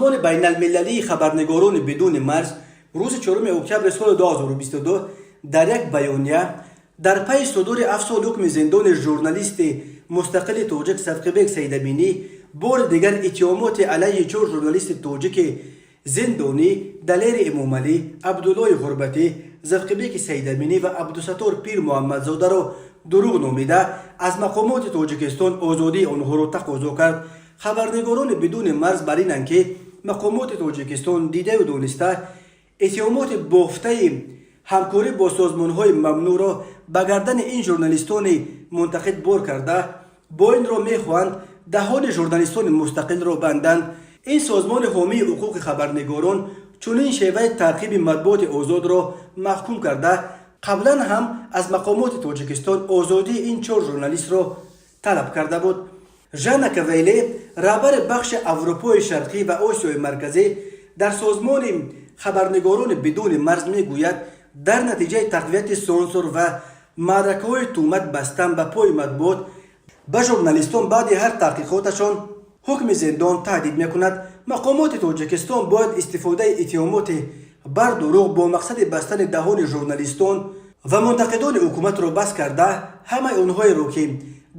سازمان بین المللی خبرنگاران بدون مرز روز 4 اکتبر سال 2022 در یک بیانیه در پی صدور 7 سال حکم زندان ژورنالیست مستقل توجک صفقیبک سیدامینی بار دیگر اتهامات علیه 4 ژورنالیست توجک زندانی دلیر امامعلی، عبدالله غربتی، صفقیبک سیدامینی و عبدالستار پیر محمدزاده را دروغ نامیده از مقامات تاجیکستان آزادی آنها را تقاضا کرد. خبرنگاران بدون مرز بر اینند که مقامات تاجیکستان دیده و دانسته اتهامات بافته همکاری با سازمان‌های ممنوع را به گردن این ژورنالیستان منتقد بار کرده با این را می‌خواهند دهان ژورنالیستان مستقل را بندند. این سازمان حامی حقوق خبرنگاران چنین شیوه تعقیب مطبوعات آزاد را محکوم کرده قبلا هم از مقامات تاجیکستان آزادی این 4 ژورنالیست را طلب کرده بود. ژان کویلی رهبر بخش اروپای شرقی و آسیای مرکزی در سازمان خبرنگاران بدون مرز میگوید در نتیجه تقویت سانسور و معرکه‌های تهمت بستن به پای مطبوعات به ژورنالیستان بعد هر تحقیقاتشان حکم زندان تهدید میکند. مقامات تاجیکستان باید استفاده اتهامات بر دروغ با مقصد بستن دهان ژورنالیستان و منتقدان حکومت را بس کرده همه آنهایی را که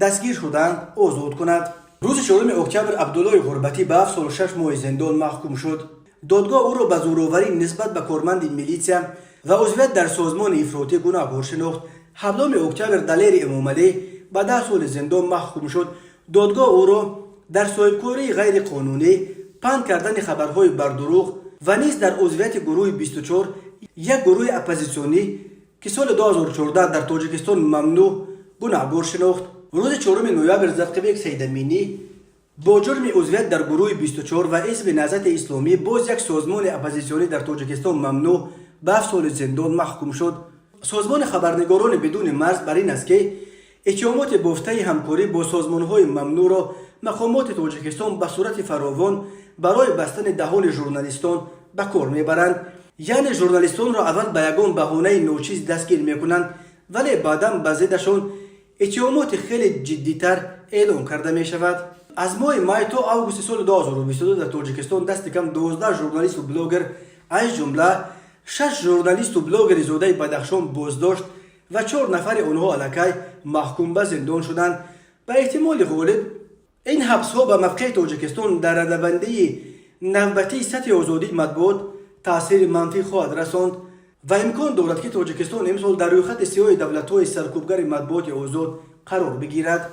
دستگیر شدند آزاد کند. روز 4 اکتبر عبدالله غربتی به 7 سال و 6 ماه زندان محکوم شد. دادگاه او را به زورآوری نسبت به کارمند میلیسیا و عضویت در سازمان افراطی گناهکار شناخت. 7 اکتبر دلیر امامعلی به 10 سال زندان محکوم شد. دادگاه او را در صاحبکاری غیر قانونی، پند کردن خبرهای بر دروغ و نیز در عضویت گروه 24 یک گروه اپوزیسیونی که سال 2014 در تاجیکستان ممنوع گناهکار شناخت. روز 4 نوامبر صفقیبک سیدامینی با جرم عضویت در گروه 24 و حزب نهضت اسلامی باز یک سازمان اپوزیسیونی در تاجیکستان ممنوع به 7 سال زندان محکوم شد. سازمان خبرنگاران بدون مرز بر این است که اتهامات بافته همکاری با سازمان‌های ممنوع را مقامات تاجیکستان به صورت فراوان برای بستن دهان ژورنالیستان به کار میبرند. یعنی ژورنالیستان را اول به یگان بهانه ناچیز دستگیر میکنند ولی بعدا به ضدشان اتهامات خیلی جدیتر اعلام کرده می شود. از ماه مای تا آگوست سال 2022 در تاجیکستان دست کم 12 ژورنالیست و بلاگر از جمله 6 ژورنالیست و بلاگر زاده بدخشان بازداشت و 4 نفر آنها الکی محکوم به زندان شدند. به احتمال غالب این حبس ها به موقع تاجیکستان در ردبندی نوبتی سطح آزادی مطبوعات تاثیر منفی خواهد رساند و امکان دارد که تاجیکستان امسال در روی خط سیاه دولت‌های سرکوبگر مطبوعات آزاد قرار بگیرد.